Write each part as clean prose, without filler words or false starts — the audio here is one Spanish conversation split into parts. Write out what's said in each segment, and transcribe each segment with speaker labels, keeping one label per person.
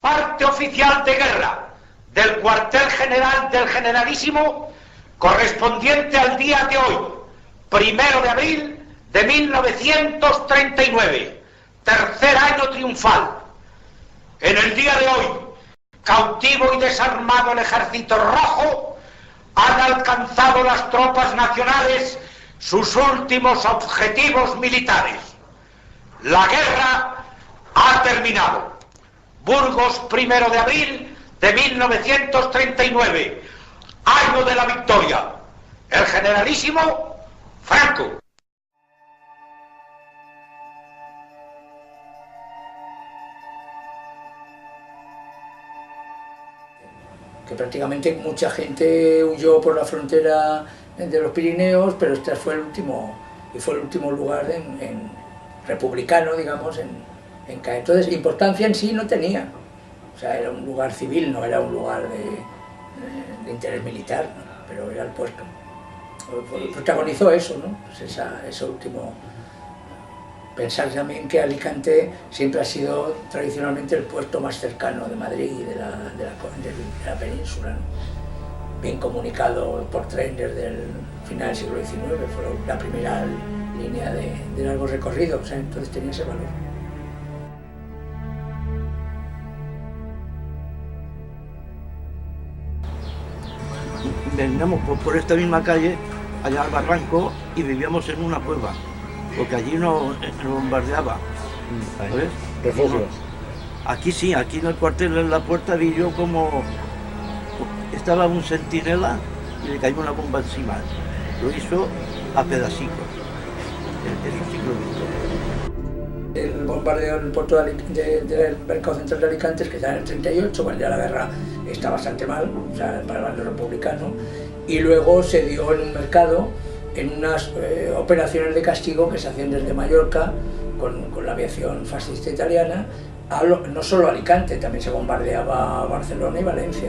Speaker 1: Parte oficial de guerra del cuartel general del Generalísimo, correspondiente al día de hoy, 1 de abril de 1939, tercer año triunfal. En el día de hoy, cautivo y desarmado el Ejército Rojo, han alcanzado las tropas nacionales sus últimos objetivos militares. La guerra ha terminado. Burgos, 1 de abril de 1939, año de la victoria. El Generalísimo Franco.
Speaker 2: Que prácticamente mucha gente huyó por la frontera de los Pirineos, pero este fue el último, y fue el último lugar en republicano, digamos, en Cádiz. Entonces, importancia en sí no tenía. O sea, era un lugar civil, no era un lugar de interés militar, ¿no? Pero era el puerto. Protagonizó eso, ¿no? Pues ese último. Pensar también que Alicante siempre ha sido tradicionalmente el puerto más cercano de Madrid y de la península, ¿no? Bien comunicado por tren desde el final del siglo XIX, fue la primera línea de largo recorrido, o sea, entonces tenía ese valor.
Speaker 3: Veníamos por esta misma calle, allá al barranco, y vivíamos en una cueva, porque allí no bombardeaba. ¿Sabes?
Speaker 4: Refugios.
Speaker 3: Aquí sí, aquí en el cuartel, en la puerta, vi yo como estaba un centinela y le cayó una bomba encima. Lo hizo a pedacicos. Eso sí que lo he visto.
Speaker 2: El bombardeo en el puerto del mercado central de Alicante, que está en el 38, cuando ya la guerra está bastante mal, o sea, para el bando republicano, y luego se dio en un mercado, en unas operaciones de castigo que se hacían desde Mallorca, con la aviación fascista italiana, no solo Alicante, también se bombardeaba Barcelona y Valencia.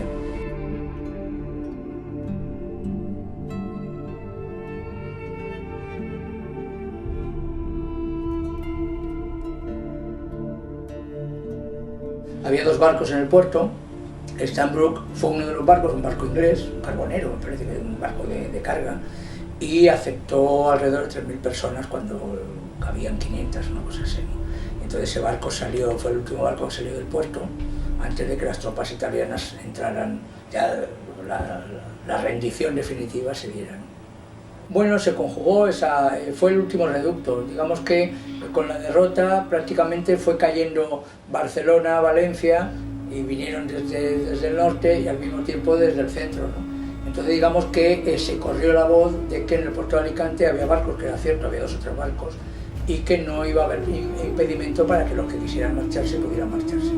Speaker 2: Había dos barcos en el puerto. Stanbrook fue uno de los barcos, un barco inglés, carbonero, me parece que un barco de carga, y aceptó alrededor de 3.000 personas cuando cabían 500, una cosa así. Entonces ese barco salió, fue el último barco que salió del puerto, antes de que las tropas italianas entraran, ya la rendición definitiva se diera. Bueno, se conjugó, fue el último reducto. Digamos que con la derrota prácticamente fue cayendo Barcelona, Valencia, y vinieron desde el norte y al mismo tiempo desde el centro, ¿no? Entonces digamos que se corrió la voz de que en el puerto de Alicante había barcos, que era cierto, había 2 o 3 barcos, y que no iba a haber impedimento para que los que quisieran marcharse pudieran marcharse.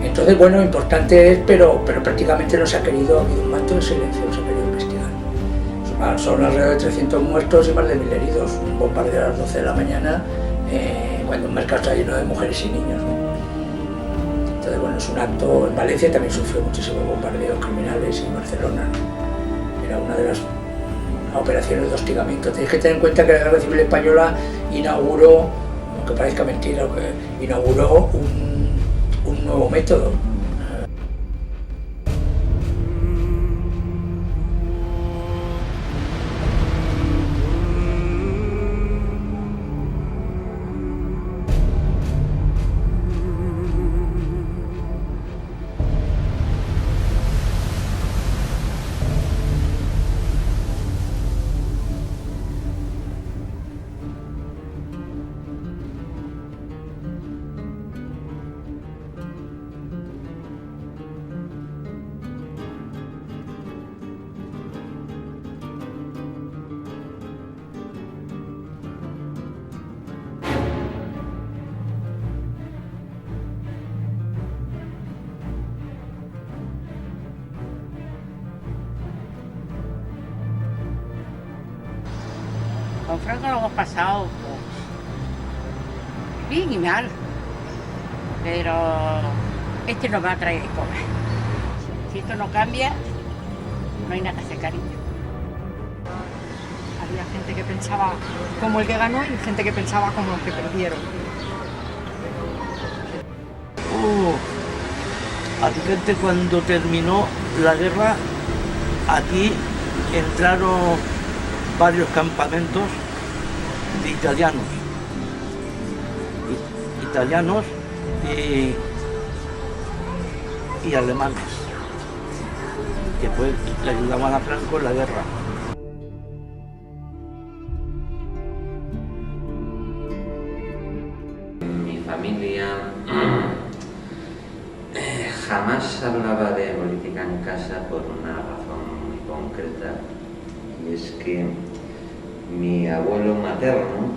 Speaker 2: Entonces, bueno, importante es, pero prácticamente no se ha querido, ha habido un manto de silencio, no se ha querido investigar. Son alrededor de 300 muertos y más de 1.000 heridos. Un bombardeo a las 12 de la mañana, cuando un mercado está lleno de mujeres y niños, ¿no? Entonces, bueno, es un acto. En Valencia también sufrió muchísimos bombardeos criminales, y en Barcelona, ¿no? Era una de las operaciones de hostigamiento. Tenéis que tener en cuenta que la Guerra Civil Española inauguró, aunque parezca mentira, inauguró un nuevo método.
Speaker 4: Con Franco lo hemos pasado pues, bien y mal, pero este nos va a traer cosas. Si esto no cambia, no hay nada que hacer, cariño.
Speaker 5: Había gente que pensaba como el que ganó y gente que pensaba como los que perdieron.
Speaker 3: Alicante, cuando terminó la guerra, aquí entraron varios campamentos de italianos y alemanes, que pues le ayudaban a Franco en la guerra.
Speaker 6: Mi familia jamás hablaba de política en casa por una razón muy concreta, y es que mi abuelo materno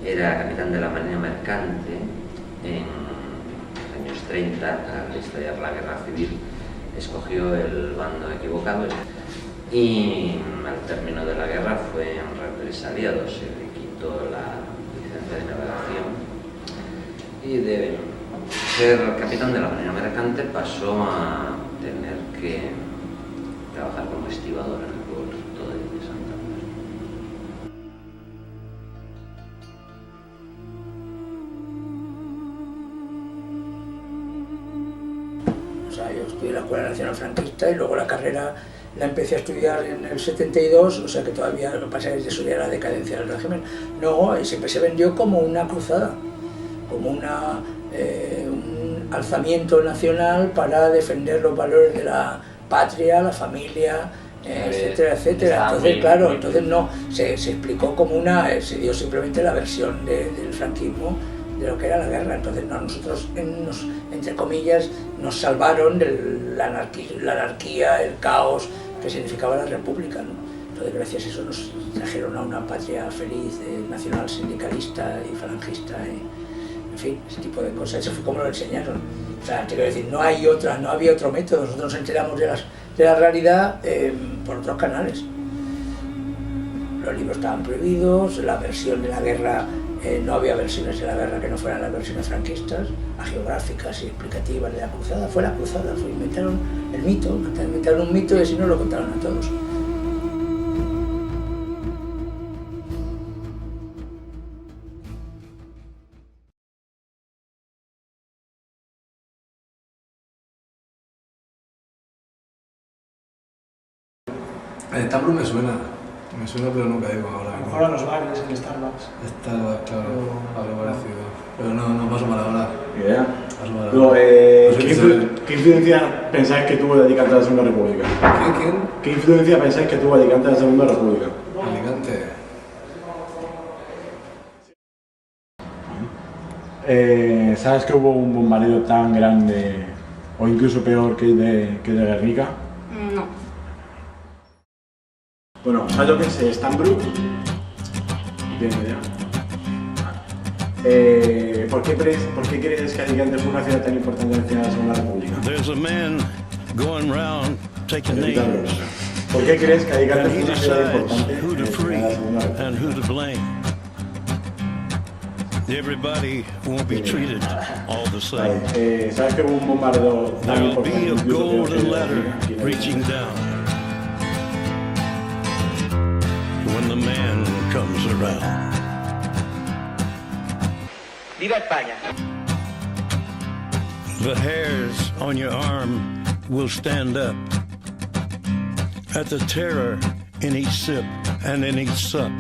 Speaker 6: era capitán de la Marina Mercante en los años 30, al estallar la guerra civil. Escogió el bando equivocado y al término de la guerra fue represaliado, se le quitó la licencia de navegación y de ser capitán de la Marina Mercante pasó a tener que trabajar como estibador en el puerto de Santander.
Speaker 2: O sea, yo estudié en la Escuela Nacional Franquista y luego la carrera la empecé a estudiar en el 72, o sea que todavía lo que pasa es que eso ya era la decadencia del régimen. No, y siempre se vendió como una cruzada, como un alzamiento nacional para defender los valores de la patria, la familia, etcétera, etcétera. Entonces, claro, entonces no, se explicó como se dio simplemente la versión del franquismo de lo que era la guerra. Entonces, no, nosotros, entre comillas, nos salvaron de la anarquía, el caos que significaba la república, ¿no? Entonces, gracias a eso nos trajeron a una patria feliz, nacional, sindicalista y falangista, en fin, ese tipo de cosas. Eso fue como lo enseñaron. O sea, quiero decir, no había otro método. Nosotros nos enteramos de la realidad por otros canales. Los libros estaban prohibidos, la versión de la guerra, no había versiones de la guerra que no fueran las versiones franquistas, geográficas y explicativas de la cruzada. Fue la cruzada, inventaron el mito, inventaron un mito y así nos lo contaron a todos.
Speaker 7: Tambru me suena pero no caigo ahora.
Speaker 8: A lo mejor a los bares, en Starbucks.
Speaker 7: Starbucks, claro, algo parecido. Pero no paso mal ahora.
Speaker 8: Idea.
Speaker 7: Paso mal
Speaker 8: Luego,
Speaker 7: ahora.
Speaker 8: ¿qué influencia pensáis que tuvo Alicante a la Segunda República?
Speaker 7: ¿Quién?
Speaker 8: ¿Qué influencia pensáis que tuvo Alicante a la Segunda República?
Speaker 7: Alicante.
Speaker 8: ¿Sabes que hubo un bombardeo tan grande, o incluso peor que el de Guernica?
Speaker 5: No.
Speaker 8: Bueno, ¿sabes lo que es Stambrook? Bien, idea. ¿Por qué crees que Alicante fue una ciudad tan importante en la Segunda República?
Speaker 9: There's a man going round taking names.
Speaker 8: ¿Por qué crees que Alicante
Speaker 9: And
Speaker 8: fue
Speaker 9: he
Speaker 8: una ciudad
Speaker 9: decides
Speaker 8: importante
Speaker 9: who to
Speaker 8: en
Speaker 9: free
Speaker 8: la Segunda República?
Speaker 9: and who to blame. Everybody won't be treated all the same.
Speaker 8: Vale, ¿sabes que hubo un bombardeo tan
Speaker 9: There'll
Speaker 8: importante
Speaker 9: be a
Speaker 8: incluso peor que
Speaker 9: golden
Speaker 8: el de
Speaker 9: ladder
Speaker 8: Guernica aquí en
Speaker 9: reaching
Speaker 8: Alicante?
Speaker 9: down when the man comes around.
Speaker 1: ¡Viva España!
Speaker 9: The hairs on your arm will stand up at the terror in each sip and in each sup.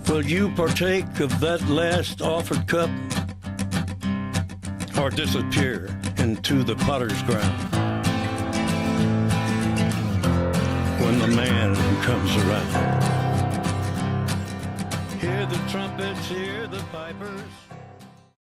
Speaker 9: Will you partake of that last offered cup or disappear into the potter's ground when the man comes around? Hear the trumpets, hear the pipers.